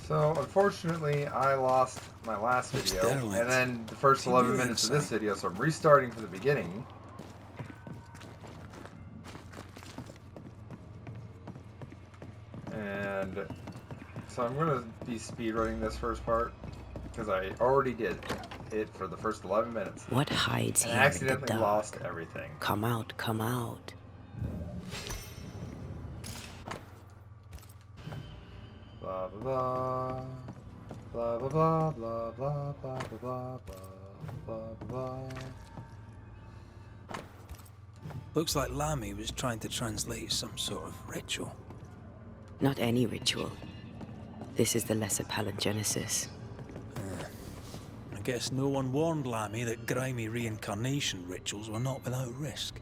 So, unfortunately, I lost my last video, and then the first 11 minutes of this video, so I'm restarting from the beginning. And so I'm going to be speedrunning this first part, because I already did it for the first 11 minutes. What hides and here I accidentally in the dark? lost everything. Come out, come out. Blah, blah, blah. Blah, blah, blah, blah, blah, blah, blah, blah, blah, blah. Looks like Lamy was trying to translate some sort of ritual. Not any ritual. This is the lesser palingenesis. I guess no one warned Lamy that grimy reincarnation rituals were not without risk.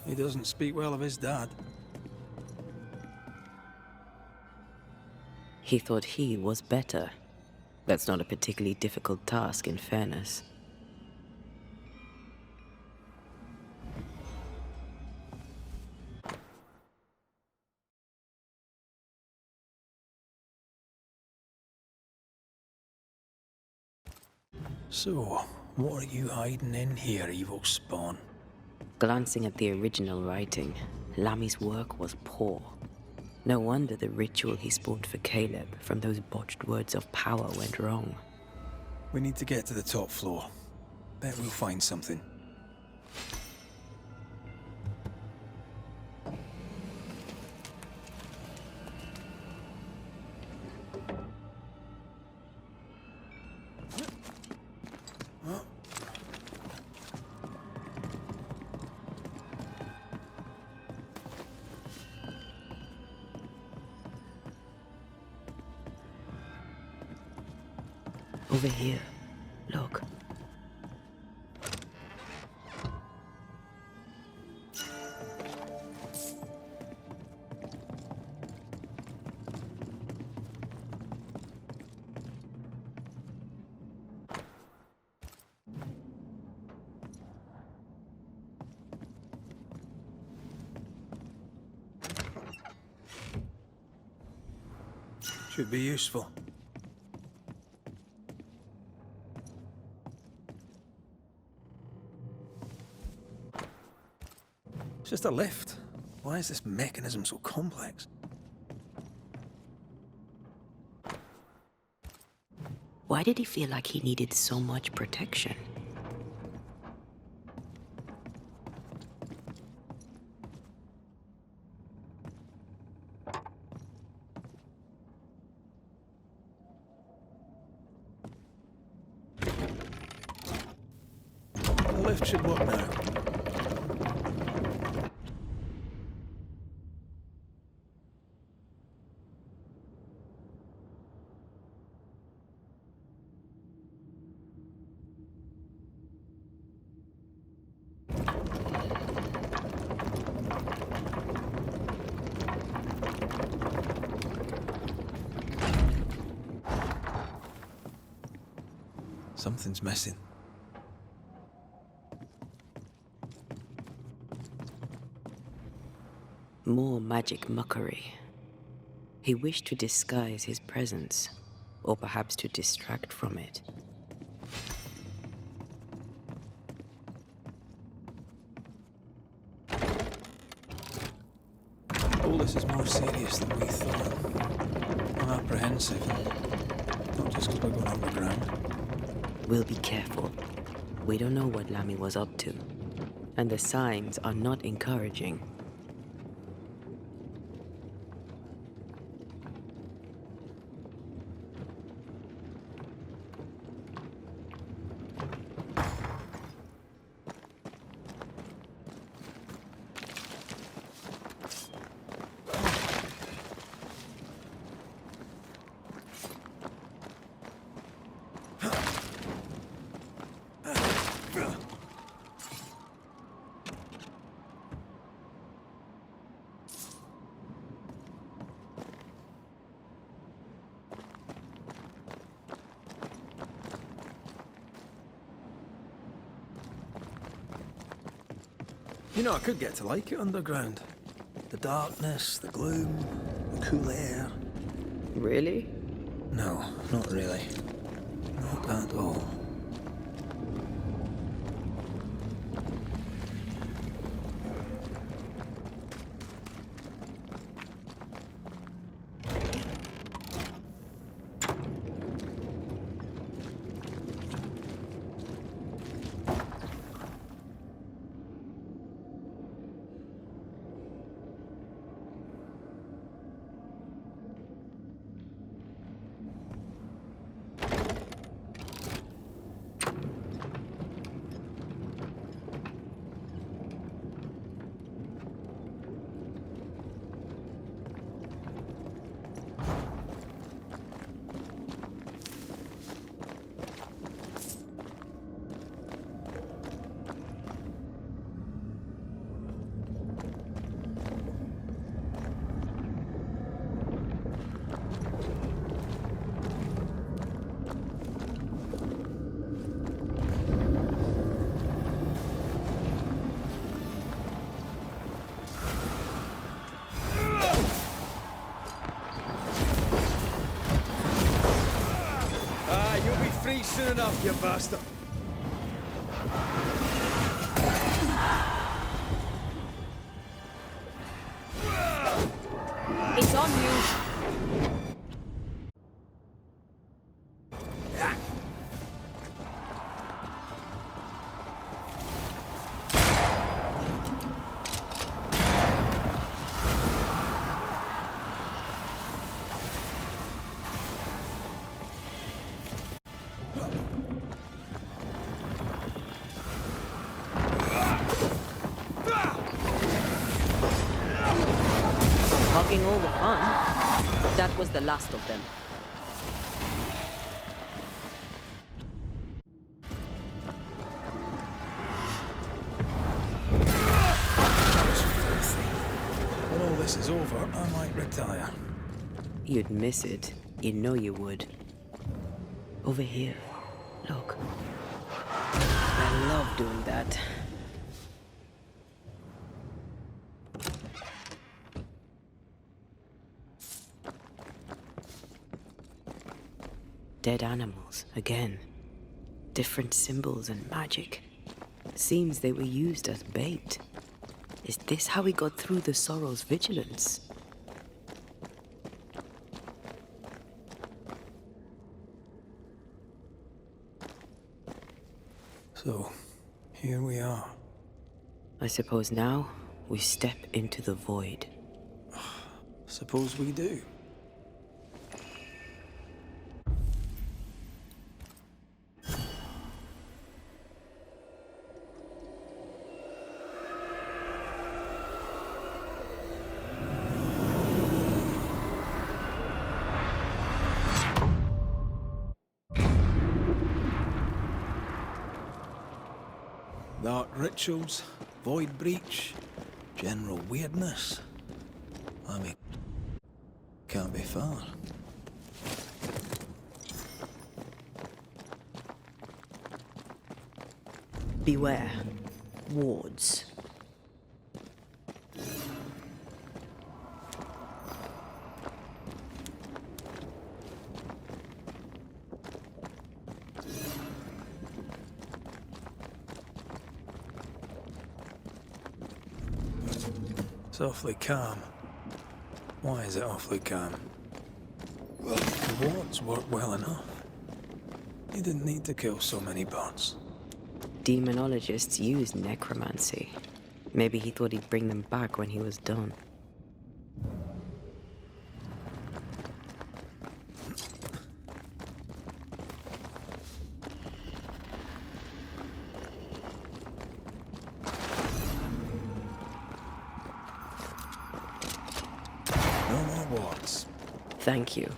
He doesn't speak well of his dad. He thought he was better. That's not a particularly difficult task, in fairness. So, what are you hiding in here, evil spawn? Glancing at the original writing, Lamy's work was poor. No wonder the ritual he spawned for Caleb from those botched words of power went wrong. We need to get to the top floor. Bet we'll find something. Over here. Look. Should be useful. It's just a lift. Why is this mechanism so complex? Why did he feel like he needed so much protection? The lift should work now. Something's missing. More magic muckery. He wished to disguise his presence, or perhaps to distract from it. All this is more serious than we thought. I'm apprehensive. Not just because we're going underground. We'll be careful. We don't know what Lamy was up to, and the signs are not encouraging. You know, I could get to like it underground. The darkness, the gloom, the cool air. Really? No, not really. Not at all. Soon enough, you bastard. It's on you. Hogging all the fun. That was the last of them. When all this is over, I might retire. You'd miss it. You know you would. Over here. Look. I love doing that. Dead animals, again. Different symbols and magic. Seems they were used as bait. Is this how we got through the Sorrow's vigilance? So, here we are. I suppose now we step into the void. Suppose we do. Dark rituals, void breach, general weirdness. I mean, can't be far. Beware. Wards. It's awfully calm. Why is it awfully calm? The wards work well enough. You didn't need to kill so many bots. Demonologists use necromancy. Maybe he thought he'd bring them back when he was done. No more wards. Thank you.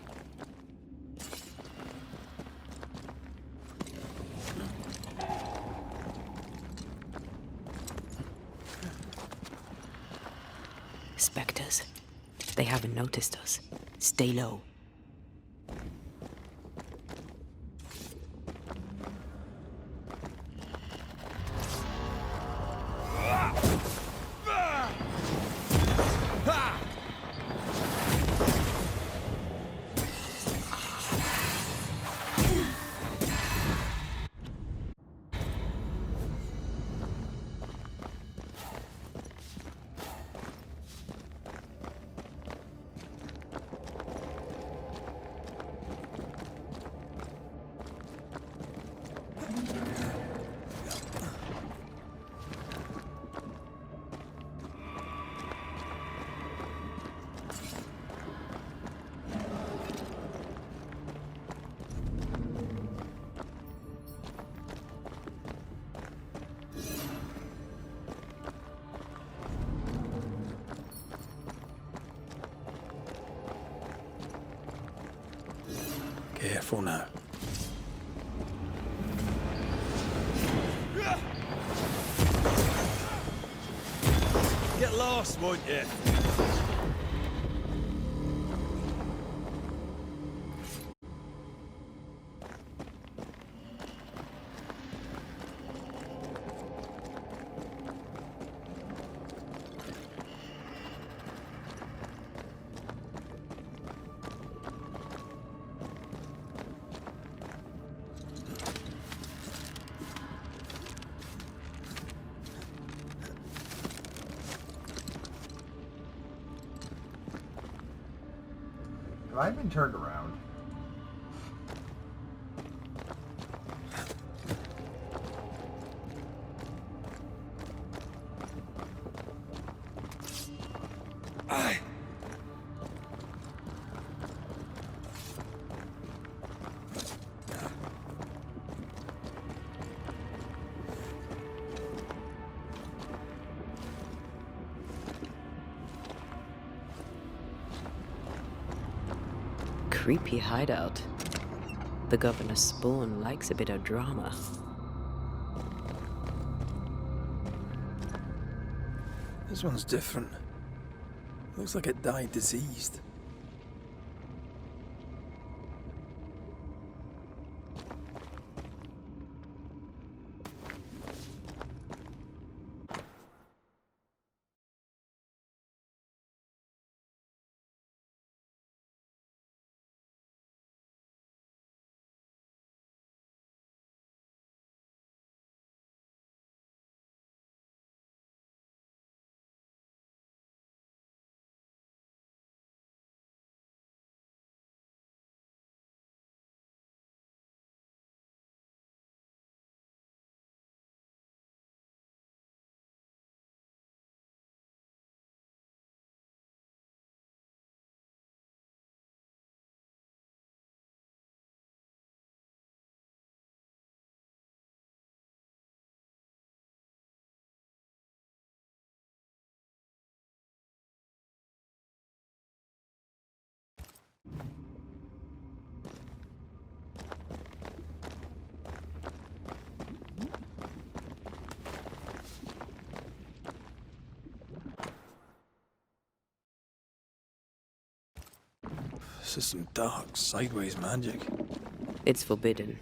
Spectres. They haven't noticed us. Stay low. for now. Get lost, won't you? Have I been turned around? Aye. Creepy hideout. The governor's spawn likes a bit of drama. This one's different. Looks like it died diseased. This is some dark, sideways magic. It's forbidden.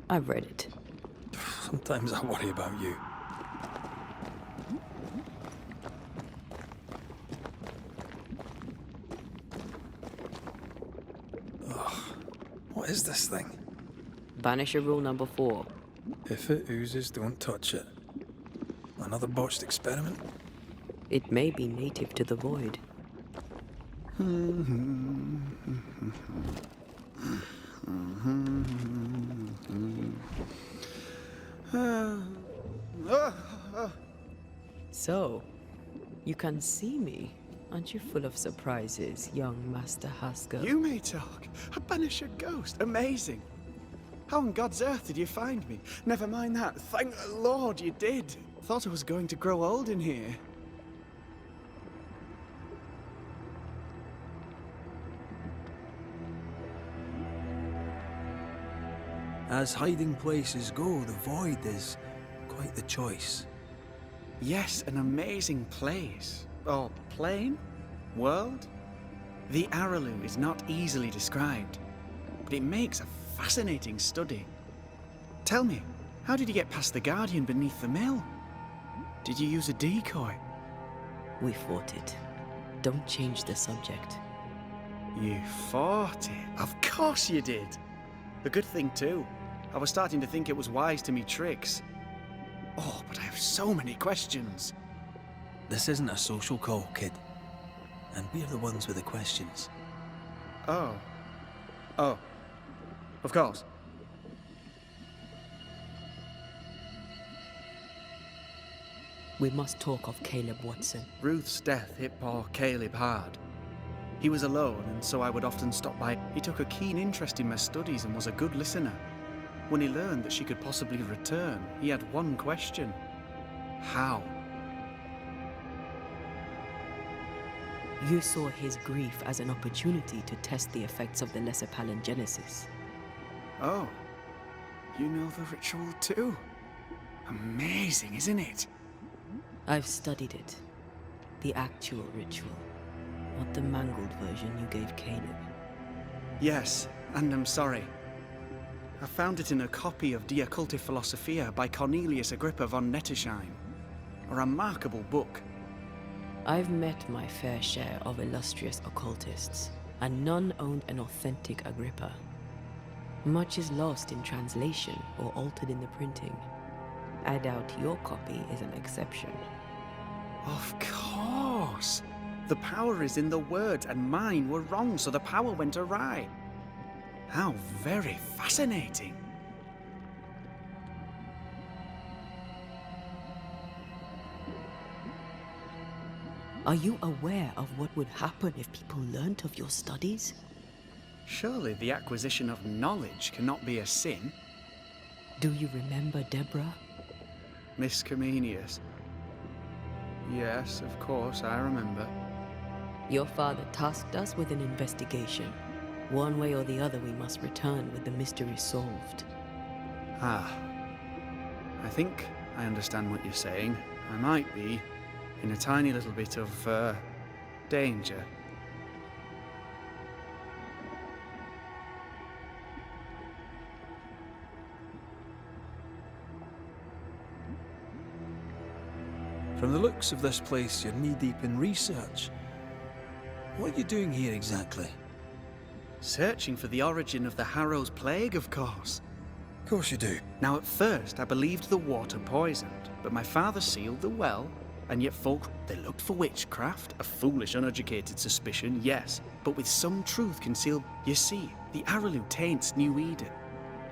I've read it. Sometimes I worry about you. Ugh. What is this thing? Banisher rule number 4. If it oozes, don't touch it. Another botched experiment? It may be native to the void. So, you can see me. Aren't you full of surprises, young Master Haskell? You may talk. A Banisher ghost. Amazing. How on God's earth did you find me? Never mind that. Thank the Lord you did. Thought I was going to grow old in here. As hiding places go, the void is quite the choice. Yes, an amazing place. Or plane? World? The Araloo is not easily described, but it makes a fascinating study. Tell me, how did you get past the Guardian beneath the mill? Did you use a decoy? We fought it. Don't change the subject. You fought it? Of course you did. A good thing too. I was starting to think it was wise to me tricks. Oh, but I have so many questions. This isn't a social call, kid. And we're the ones with the questions. Oh. Oh. Of course. We must talk of Caleb Watson. Ruth's death hit poor Caleb hard. He was alone, and so I would often stop by. He took a keen interest in my studies and was a good listener. When he learned that she could possibly return, he had one question. How? You saw his grief as an opportunity to test the effects of the lesser palingenesis. Oh, you know the ritual too? Amazing, isn't it? I've studied it. The actual ritual, not the mangled version you gave Caleb. Yes, and I'm sorry. I found it in a copy of De Occulti Philosophia by Cornelius Agrippa von Nettesheim. A remarkable book. I've met my fair share of illustrious occultists, and none owned an authentic Agrippa. Much is lost in translation or altered in the printing. I doubt your copy is an exception. Of course! The power is in the words, and mine were wrong, so the power went awry. How very fascinating. Are you aware of what would happen if people learnt of your studies? Surely the acquisition of knowledge cannot be a sin. Do you remember Deborah? Miss Comenius. Yes, of course, I remember. Your father tasked us with an investigation. One way or the other, we must return with the mystery solved. Ah. I think I understand what you're saying. I might be in a tiny little bit of, danger. From the looks of this place, you're knee-deep in research. What are you doing here exactly? Searching for the origin of the Harrow's plague, of course. Of course you do. Now, at first, I believed the water poisoned, but my father sealed the well, and yet folk, they looked for witchcraft, a foolish, uneducated suspicion, yes, but with some truth concealed. You see, the Araloo taints New Eden.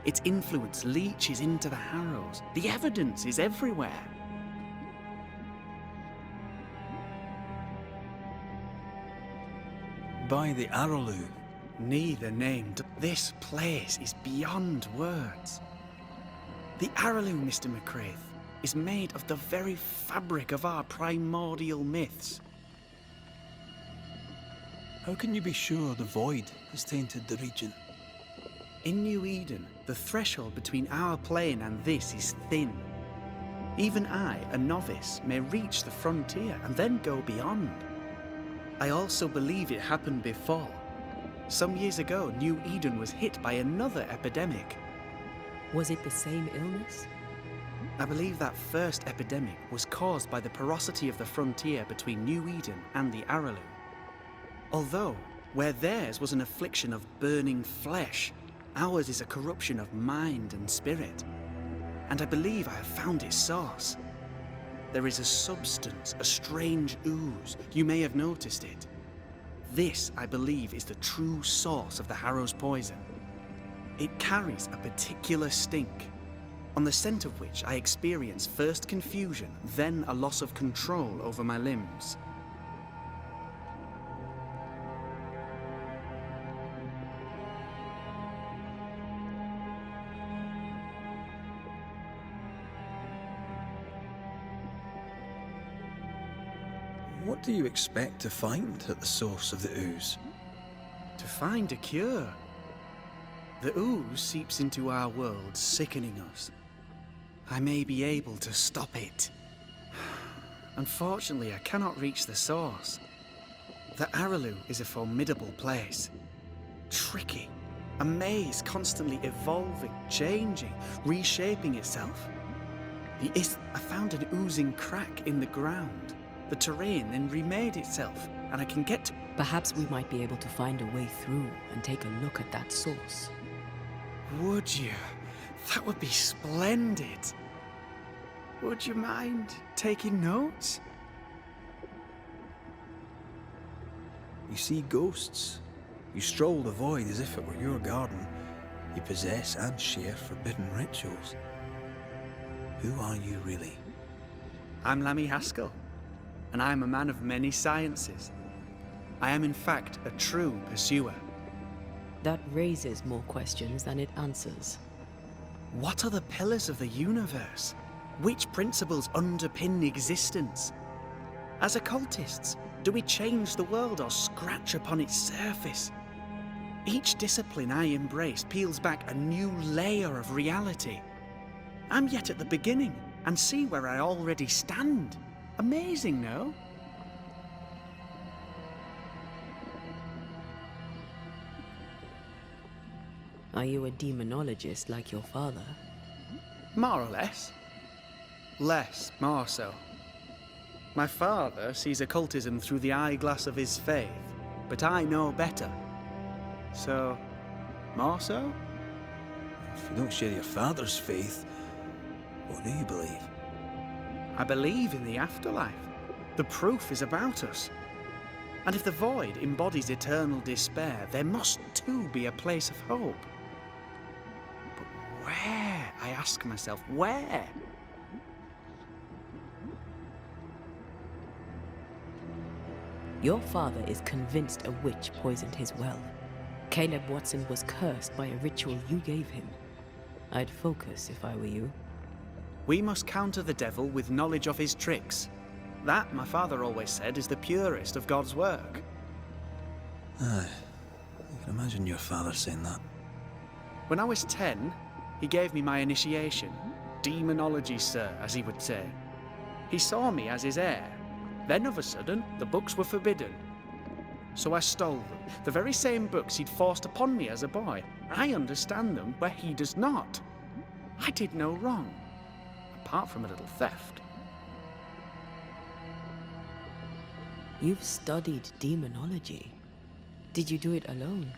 Its influence leaches into the Harrows. The evidence is everywhere. By the Araloo. Neither named. This place is beyond words. The Araloo, Mr. McCraith, is made of the very fabric of our primordial myths. How can you be sure the void has tainted the region? In New Eden, the threshold between our plane and this is thin. Even I, a novice, may reach the frontier and then go beyond. I also believe it happened before. Some years ago, New Eden was hit by another epidemic. Was it the same illness? I believe that first epidemic was caused by the porosity of the frontier between New Eden and the Araloo. Although, where theirs was an affliction of burning flesh, ours is a corruption of mind and spirit. And I believe I have found its source. There is a substance, a strange ooze. You may have noticed it. This, I believe, is the true source of the Harrow's poison. It carries a particular stink, on the scent of which I experience first confusion, then a loss of control over my limbs. What do you expect to find at the source of the ooze? To find a cure. The ooze seeps into our world, sickening us. I may be able to stop it. Unfortunately, I cannot reach the source. The Araloo is a formidable place. Tricky. A maze constantly evolving, changing, reshaping itself. I found an oozing crack in the ground. The terrain then remade itself, and I can get to... Perhaps we might be able to find a way through and take a look at that source. Would you? That would be splendid. Would you mind taking notes? You see ghosts. You stroll the void as if it were your garden. You possess and share forbidden rituals. Who are you really? I'm Lammy Haskell, and I am a man of many sciences. I am in fact a true pursuer. That raises more questions than it answers. What are the pillars of the universe? Which principles underpin existence? As occultists, do we change the world or scratch upon its surface? Each discipline I embrace peels back a new layer of reality. I'm yet at the beginning, and see where I already stand. Amazing, no? Are you a demonologist like your father? More or less. Less, more so. My father sees occultism through the eyeglass of his faith, but I know better. So, more so? If you don't share your father's faith, what do you believe? I believe in the afterlife. The proof is about us. And if the void embodies eternal despair, there must too be a place of hope. But where, I ask myself, where? Your father is convinced a witch poisoned his well. Caleb Watson was cursed by a ritual you gave him. I'd focus if I were you. We must counter the devil with knowledge of his tricks. That, my father always said, is the purest of God's work. Aye. I can imagine your father saying that. When I was 10, he gave me my initiation. Demonology, sir, as he would say. He saw me as his heir. Then, of a sudden, the books were forbidden. So I stole them. The very same books he'd forced upon me as a boy. I understand them where he does not. I did no wrong. Apart from a little theft. You've studied demonology. Did you do it alone?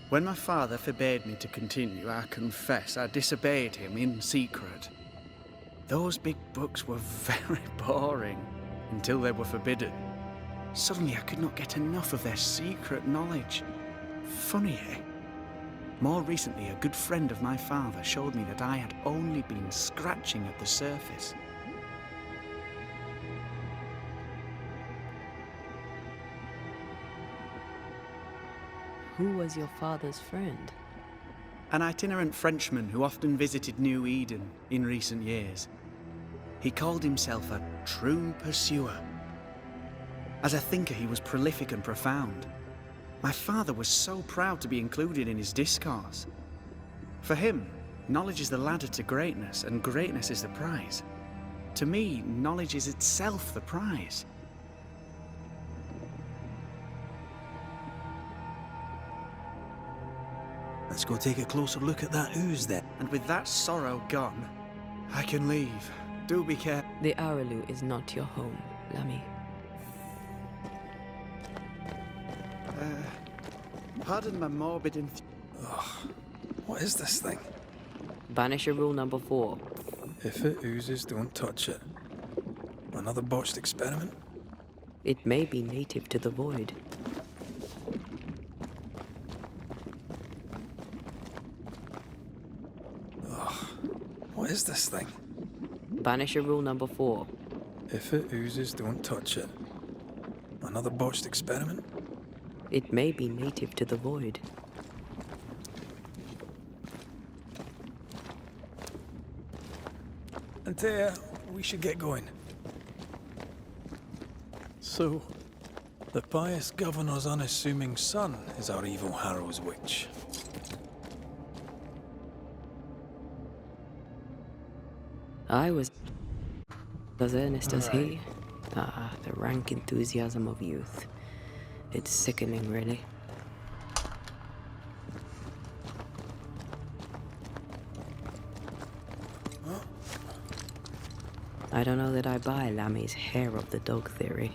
When my father forbade me to continue, I confess I disobeyed him in secret. Those big books were very boring until they were forbidden. Suddenly I could not get enough of their secret knowledge. Funny, eh? More recently, a good friend of my father showed me that I had only been scratching at the surface. Who was your father's friend? An itinerant Frenchman who often visited New Eden in recent years. He called himself a true pursuer. As a thinker, he was prolific and profound. My father was so proud to be included in his discourse. For him, knowledge is the ladder to greatness, and greatness is the prize. To me, knowledge is itself the prize. Let's go take a closer look at that ooze then. And with that sorrow gone, I can leave. Do be careful. The Araloo is not your home, Lammy. Pardon my morbid What is this thing? Banisher rule number 4. If it oozes, don't touch it. Another botched experiment? It may be native to the void. What is this thing? Banisher rule number 4. If it oozes, don't touch it. Another botched experiment? It may be native to the void. Antea, we should get going. So, the pious governor's unassuming son is our evil Harrow's witch. I was as earnest as he. Ah, the rank enthusiasm of youth. It's sickening, really. I don't know that I buy Lammy's hair of the dog theory,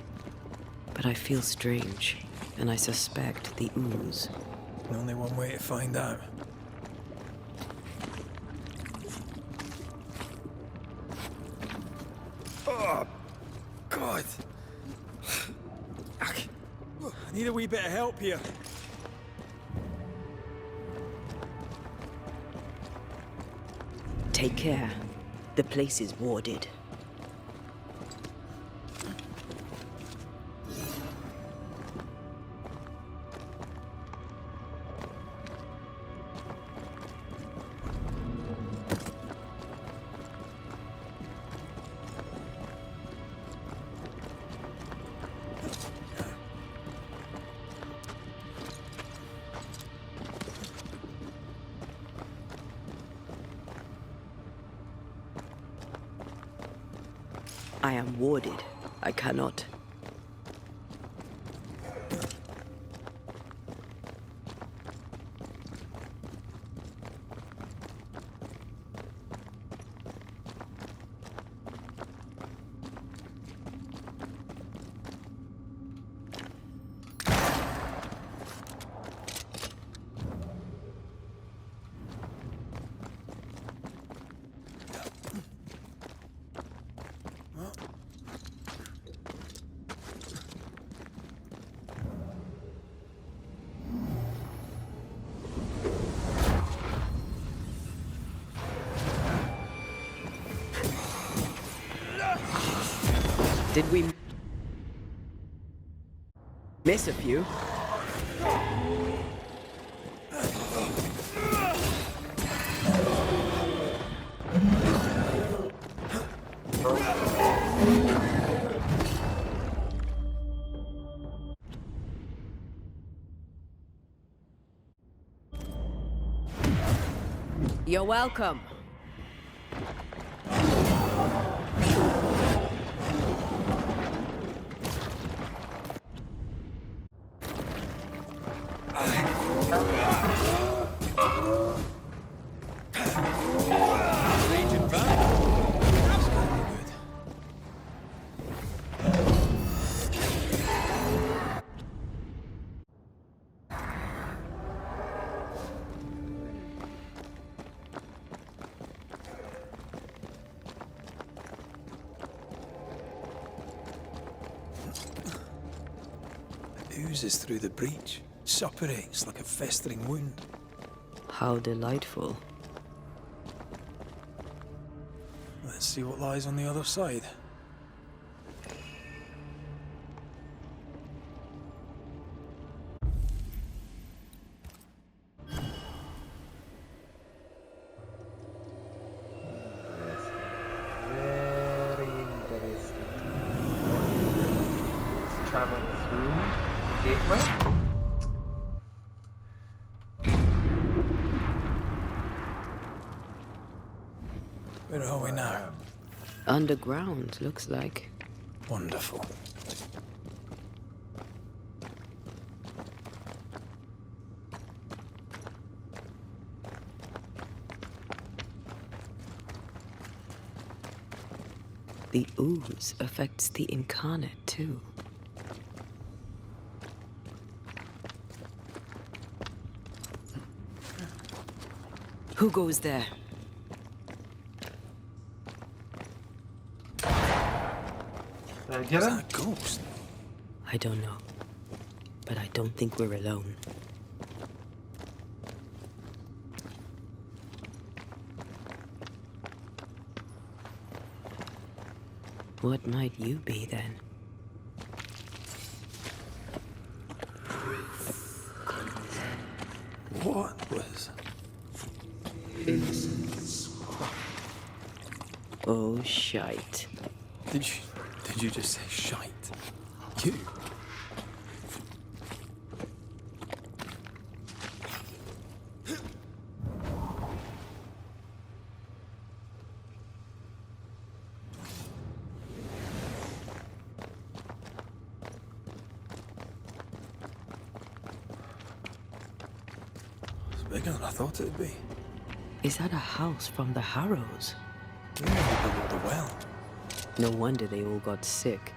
but I feel strange, and I suspect the ooze. Only one way to find out. Oh, God. I need a wee bit of help here. Take care. The place is warded. I am warded. I cannot. Did we miss a few? You're welcome. Oozes through the breach, suppurates like a festering wound. How delightful. Let's see what lies on the other side. Very interesting. Let's travel through the gateway. Where are we now? Underground, looks like. Wonderful. The ooze affects the incarnate, too. Who goes there? Did I get Is him? that a ghost? I don't know. But I don't think we're alone. What might you be, then? What was... Oh, shite. Did you just say shite? You? It's bigger than I thought it'd be. Is that a house from the Harrows? We never built the well. No wonder they all got sick.